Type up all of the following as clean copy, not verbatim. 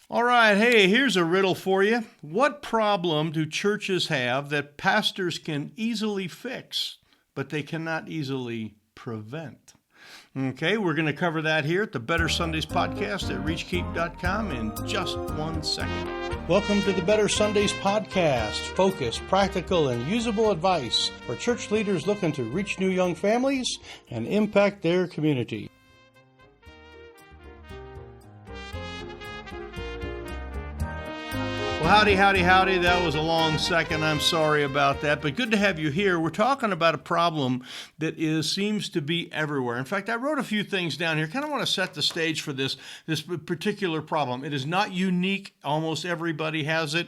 All right, hey, here's a riddle for you. What problem do churches have that pastors can easily fix, but they cannot easily prevent? Okay, we're going to cover that here at the Better Sundays podcast at reachkeep.com in just 1 second. Welcome to the Better Sundays podcast. Focused, practical, and usable advice for church leaders looking to reach new young families and impact their community. Well, howdy. That was a long second. I'm sorry about that, but good to have you here. We're talking about a problem that seems to be everywhere. In fact, I wrote a few things down here. Kind of want to set the stage for this particular problem. It is not unique. Almost everybody has it.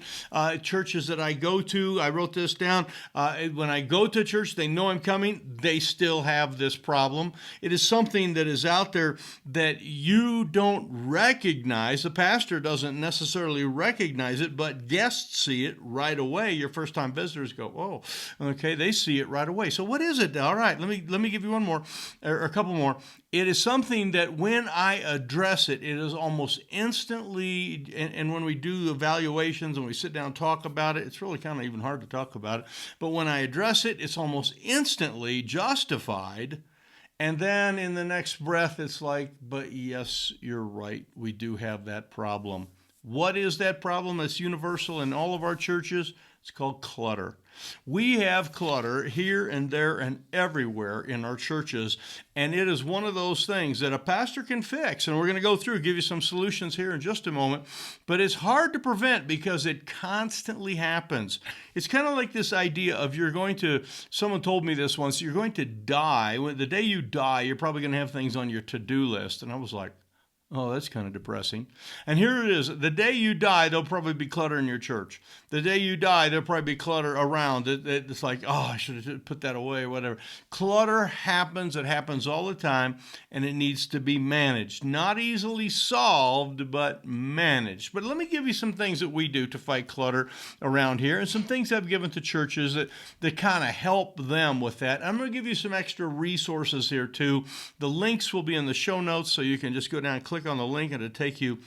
Churches that I go to, I wrote this down. When I go to church, they know I'm coming. They still have this problem. It is something that is out there that you don't recognize. The pastor doesn't necessarily recognize it, but guests see it right away. Your first-time visitors go, "Oh, okay." They see it right away. So what is it? All right, let me give you one more, or a couple more. It is something that when I address it, it is almost instantly, and when we do evaluations and we sit down and talk about it, it's really kind of even hard to talk about it. But when I address it, it's almost instantly justified. And then in the next breath, it's like, but yes, you're right. We do have that problem. What is that problem that's universal in all of our churches? It's called clutter. We have clutter here and there and everywhere in our churches, and it is one of those things that a pastor can fix. And we're going to go through, give you some solutions here in just a moment, but it's hard to prevent because it constantly happens. It's kind of like this idea of someone told me this once, you're going to die. The day you die, you're probably going to have things on your to-do list. And I was like, oh, that's kind of depressing. And here it is. The day you die, there'll probably be clutter in your church. The day you die, there'll probably be clutter around. It's like, oh, I should have put that away, whatever. Clutter happens. It happens all the time, and it needs to be managed. Not easily solved, but managed. But let me give you some things that we do to fight clutter around here, and some things I've given to churches that kind of help them with that. I'm going to give you some extra resources here, too. The links will be in the show notes, so you can just go down and click on the link and it'll take you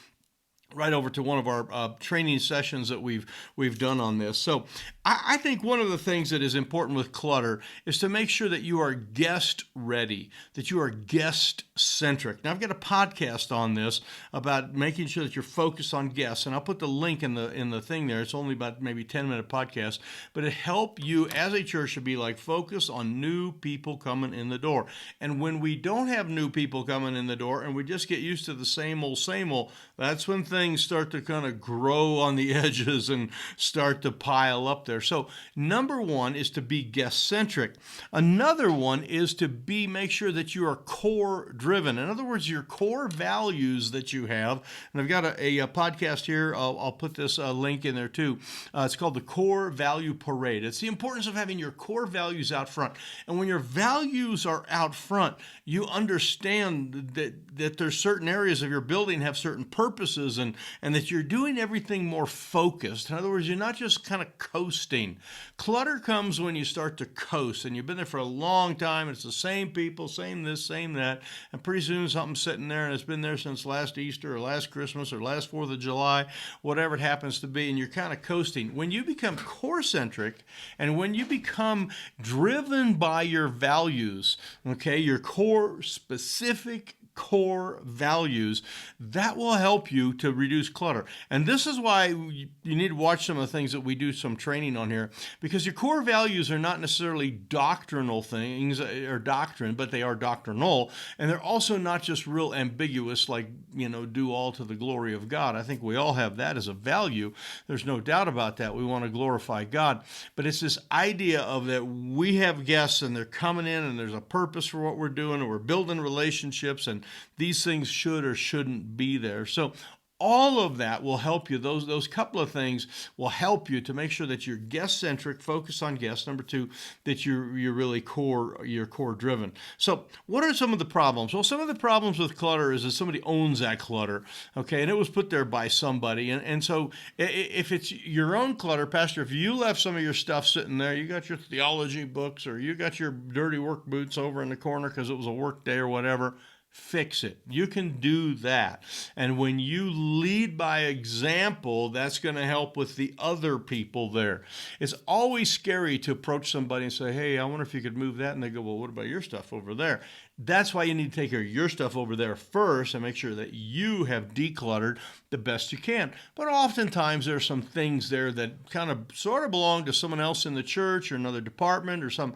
right over to one of our training sessions that we've done on this. So I think one of the things that is important with clutter is to make sure that you are guest ready, that you are guest centric. Now I've got a podcast on this about making sure that you're focused on guests, and I'll put the link in the thing there. It's only about maybe 10-minute podcast, but it help you as a church to be like focus on new people coming in the door. And when we don't have new people coming in the door and we just get used to the same old, that's when things start to kind of grow on the edges and start to pile up there. So number one is to be guest-centric. Another one is to make sure that you are core-driven. In other words, your core values that you have, and I've got a podcast here. I'll put this link in there too. It's called the Core Value Parade. It's the importance of having your core values out front. And when your values are out front, you understand that there's certain areas of your building have certain purposes and that you're doing everything more focused. In other words, you're not just kind of coasting. Clutter comes when you start to coast, and you've been there for a long time, and it's the same people, same this, same that, and pretty soon something's sitting there, and it's been there since last Easter or last Christmas or last 4th of July, whatever it happens to be, and you're kind of coasting. When you become core-centric, and when you become driven by your values, okay, your core specific core values, that will help you to reduce clutter. And this is why you need to watch some of the things that we do some training on here, because your core values are not necessarily doctrinal things or doctrine, but they are doctrinal, and they're also not just real ambiguous like, do all to the glory of God. I think we all have that as a value. There's no doubt about that. We want to glorify God. But it's this idea of that we have guests and they're coming in and there's a purpose for what we're doing and we're building relationships, and these things should or shouldn't be there. So all of that will help you. Those couple of things will help you to make sure that you're guest-centric, focus on guests. Number two, that you're really core-driven. So what are some of the problems? Well, some of the problems with clutter is that somebody owns that clutter, okay, and it was put there by somebody. And so if it's your own clutter, Pastor, if you left some of your stuff sitting there, you got your theology books or you got your dirty work boots over in the corner because it was a work day or whatever, fix it. You can do that. And when you lead by example, that's going to help with the other people there. It's always scary to approach somebody and say, hey, I wonder if you could move that. And they go, well, what about your stuff over there? That's why you need to take care of your stuff over there first and make sure that you have decluttered the best you can. But oftentimes there are some things there that kind of sort of belong to someone else in the church or another department or some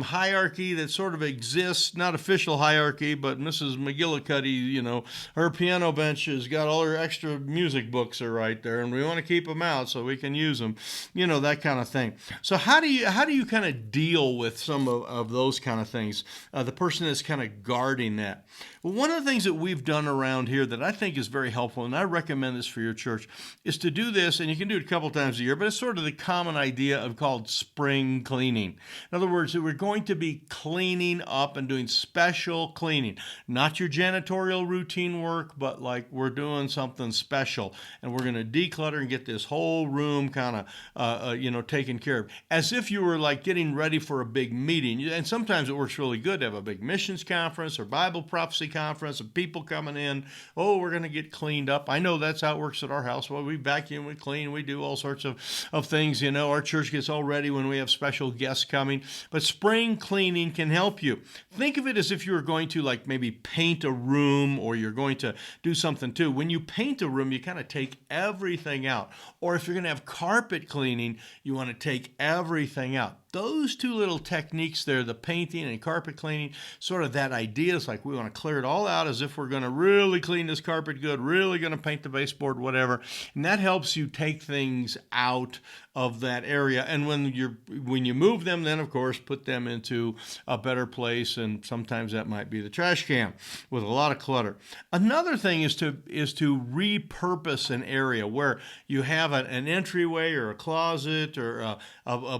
hierarchy that sort of exists, not official hierarchy, but Mrs. McGillicuddy, her piano bench has got all her extra music books are right there, and we want to keep them out so we can use them, that kind of thing. So how do you kind of deal with some of those kind of things? The person that's kind of guarding that. Well, one of the things that we've done around here that I think is very helpful, and I recommend this for your church, is to do this, and you can do it a couple times a year, but it's sort of the common idea of called spring cleaning. In other words, we're going to be cleaning up and doing special cleaning, not your janitorial routine work, but like we're doing something special, and we're going to declutter and get this whole room kind of taken care of, as if you were like getting ready for a big meeting. And sometimes it works really good to have a big missions conference or Bible prophecy conference and people coming in. Oh, we're going to get cleaned up. I know that's how it works at our house. Well, we vacuum, we clean, we do all sorts of things. Our church gets all ready when we have special guests coming. But spring cleaning can help you. Think of it as if you were going to like maybe paint a room, or you're going to do something too. When you paint a room, you kind of take everything out. Or if you're going to have carpet cleaning, you want to take everything out. Those two little techniques there, the painting and carpet cleaning, sort of that idea is like we want to clear it all out as if we're going to really clean this carpet good, really going to paint the baseboard, whatever. And that helps you take things out of that area. And when you move them, then of course put them into a better place, and sometimes that might be the trash can with a lot of clutter. Another thing is to repurpose an area where you have an entryway or a closet or a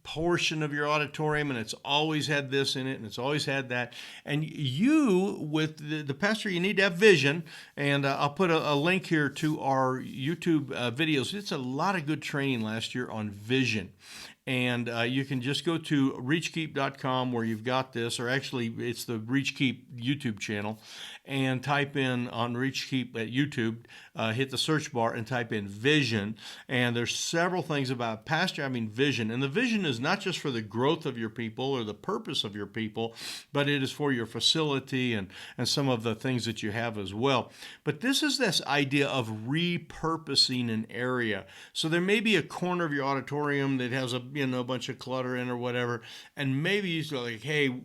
portion of your auditorium, and it's always had this in it and it's always had that. And you, with the pastor, you need to have vision. And I'll put a link here to our YouTube videos. It's a lot of good training last year on vision. And you can just go to reachkeep.com where you've got this, or actually it's the ReachKeep YouTube channel, and type in on ReachKeep at YouTube, hit the search bar and type in vision. And there's several things about pastor having vision. And the vision is not just for the growth of your people or the purpose of your people, but it is for your facility and some of the things that you have as well. But this is this idea of repurposing an area. So there may be a corner of your auditorium that has a bunch of clutter in or whatever, and maybe you go like, hey,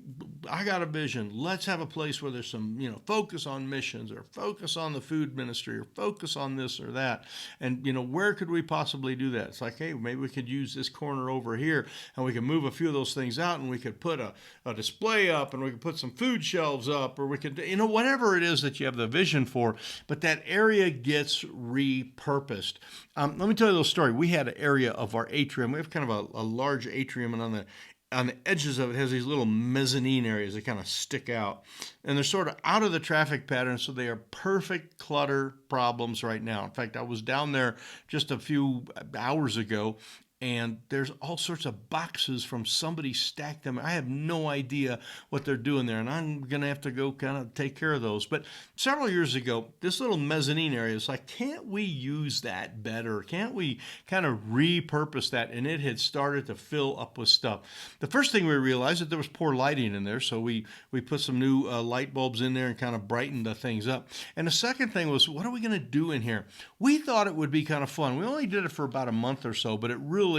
I got a vision. Let's have a place where there's some, focus on missions, or focus on the food ministry, or focus on this or that. And, where could we possibly do that? It's like, hey, maybe we could use this corner over here, and we can move a few of those things out, and we could put a display up, and we could put some food shelves up, or we could, whatever it is that you have the vision for, but that area gets repurposed. Let me tell you a little story. We had an area of our atrium. We have kind of a large atrium, and on the edges of it has these little mezzanine areas that kind of stick out. And they're sort of out of the traffic pattern, so they are perfect clutter problems right now. In fact, I was down there just a few hours ago, and there's all sorts of boxes from somebody stacked them. I have no idea what they're doing there, and I'm going to have to go kind of take care of those. But several years ago, this little mezzanine area is like, can't we use that better? Can't we kind of repurpose that? And it had started to fill up with stuff. The first thing we realized that there was poor lighting in there, so we put some new light bulbs in there and kind of brightened the things up. And the second thing was, what are we going to do in here? We thought it would be kind of fun. We only did it for about a month or so, but it really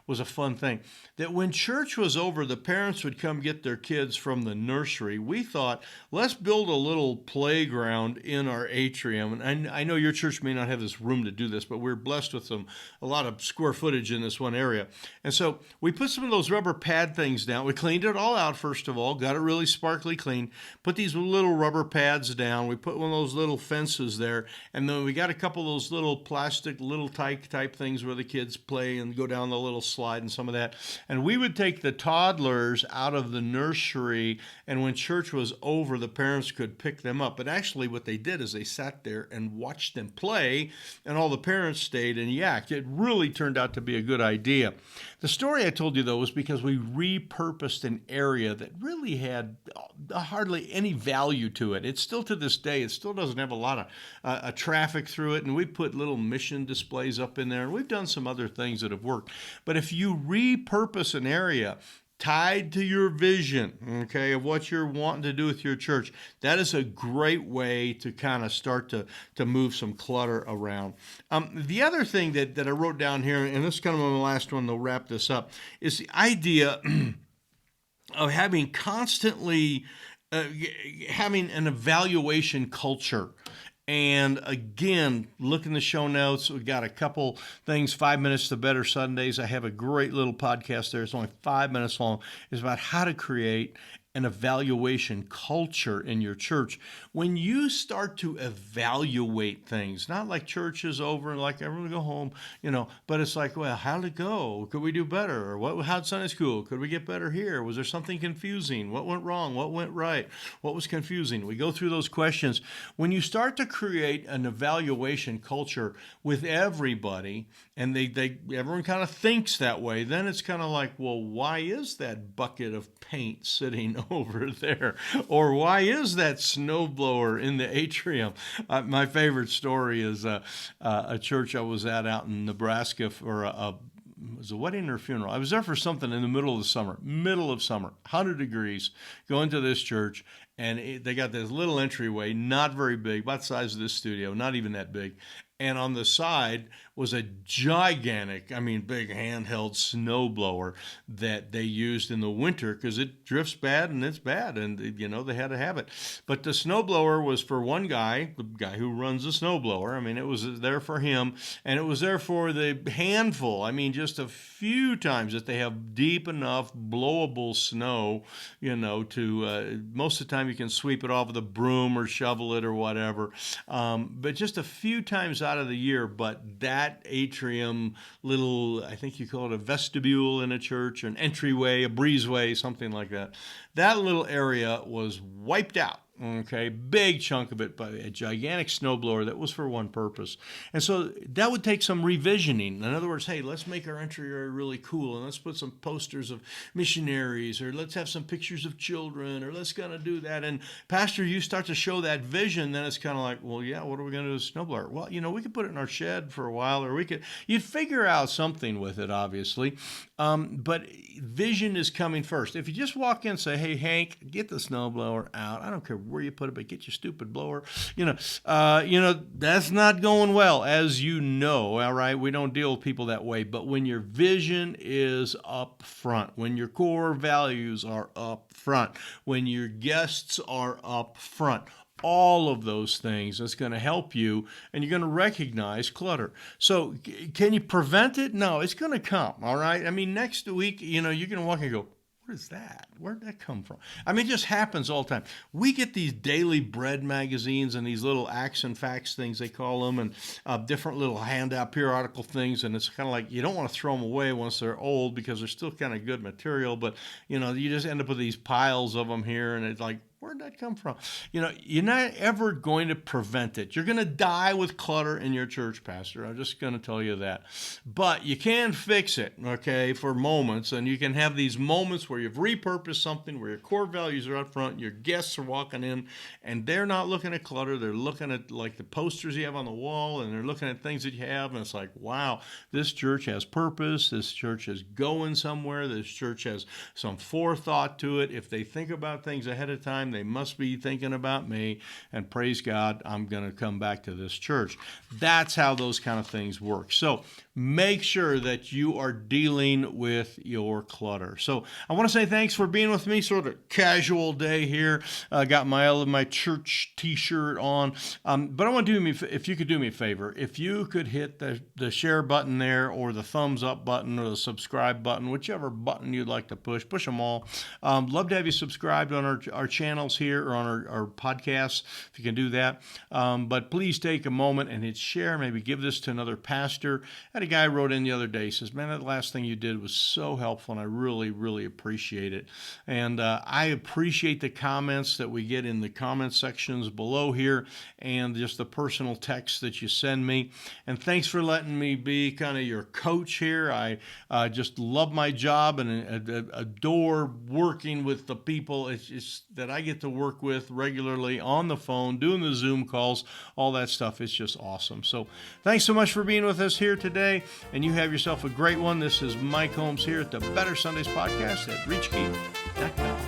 was a fun thing. That when church was over, the parents would come get their kids from the nursery. We thought, let's build a little playground in our atrium. And I know your church may not have this room to do this, but we're blessed with a lot of square footage in this one area. And so we put some of those rubber pad things down. We cleaned it all out, first of all, got it really sparkly clean, put these little rubber pads down. We put one of those little fences there, and then we got a couple of those little plastic, little type things where the kids play and go down on the little slide and some of that. And we would take the toddlers out of the nursery, and when church was over, the parents could pick them up. But actually what they did is they sat there and watched them play, and all the parents stayed and yacked. It really turned out to be a good idea. The story I told you, though, was because we repurposed an area that really had hardly any value to it. It's still, to this day, it still doesn't have a lot of traffic through it, and we put little mission displays up in there, and we've done some other things that have worked. But if you repurpose an area tied to your vision, okay, of what you're wanting to do with your church, that is a great way to kind of start to move some clutter around. The other thing that I wrote down here, and this is kind of my last one, to wrap this up, is the idea of having constantly having an evaluation culture. And again, look in the show notes. We've got a couple things, 5 minutes to Better Sundays. I have a great little podcast there. It's only 5 minutes long. It's about how to create an evaluation culture in your church. When you start to evaluate things, not like church is over and like everyone go home, but it's like, well, how'd it go? Could we do better? Or how'd Sunday school? Could we get better here? Was there something confusing? What went wrong? What went right? What was confusing? We go through those questions. When you start to create an evaluation culture with everybody, and everyone kind of thinks that way, then it's kind of like, well, why is that bucket of paint sitting over there? Or why is that snowblower in the atrium? My favorite story is a church I was at out in Nebraska for it was a wedding or a funeral. I was there for something in the middle of summer, 100 degrees, going to this church, and they got this little entryway, not very big, about the size of this studio, not even that big. And on the side was a gigantic, big handheld snowblower that they used in the winter because it drifts bad and it's bad, and they had to have it. But the snowblower was for one guy, the guy who runs the snowblower. It was there for him, and it was there for the handful. Just a few times that they have deep enough blowable snow, to most of the time you can sweep it off with a broom or shovel it or whatever. But just a few times out of the year. But that atrium, little, I think you call it a vestibule in a church, an entryway, a breezeway, something like that. That little area was wiped out. Okay, big chunk of it by a gigantic snowblower that was for one purpose. And so that would take some revisioning. In other words, hey, let's make our entry area really cool, and let's put some posters of missionaries, or let's have some pictures of children, or let's kind of do that. And Pastor, you start to show that vision, then it's kind of like, well, yeah, what are we going to do with snowblower? Well, we could put it in our shed for a while, or you'd figure out something with it, obviously. But vision is coming first. If you just walk in and say, hey, Hank, get the snowblower out. I don't care where you put it, but get your stupid blower. That's not going well, as you know. All right, we don't deal with people that way. But when your vision is up front, when your core values are up front, when your guests are up front, all of those things is going to help you, and you're going to recognize clutter. So can you prevent it? No, it's going to come, all right? Next week, you're going to walk and go, what is that? Where'd that come from? It just happens all the time. We get these daily bread magazines and these little acts and facts things, they call them, and different little handout periodical things, and it's kind of like you don't want to throw them away once they're old because they're still kind of good material, but, you just end up with these piles of them here, and it's like, where'd that come from? You're not ever going to prevent it. You're going to die with clutter in your church, Pastor. I'm just going to tell you that. But you can fix it, okay, for moments. And you can have these moments where you've repurposed something, where your core values are up front, your guests are walking in, and they're not looking at clutter. They're looking at, like, the posters you have on the wall, and they're looking at things that you have, and it's like, wow, this church has purpose. This church is going somewhere. This church has some forethought to it. If they think about things ahead of time, they must be thinking about me, and praise God, I'm going to come back to this church. That's how those kind of things work. So make sure that you are dealing with your clutter. So I want to say thanks for being with me. Sort of casual day here. I got my church t-shirt on. But I want to if you could do me a favor, if you could hit the share button there, or the thumbs up button, or the subscribe button, whichever button you'd like to push them all. Love to have you subscribed on our channel. channels here or on our podcasts, if you can do that. But please take a moment and hit share. Maybe give this to another pastor. I had a guy wrote in the other day, says, man, that last thing you did was so helpful, and I really, really appreciate it. And I appreciate the comments that we get in the comment sections below here and just the personal texts that you send me. And thanks for letting me be kind of your coach here. I just love my job and adore working with the people that I get to work with regularly on the phone, doing the Zoom calls, all that stuff. It's just awesome. So thanks so much for being with us here today, and you have yourself a great one. This is Mike Holmes here at the Better Sundays podcast at ReachKey.com.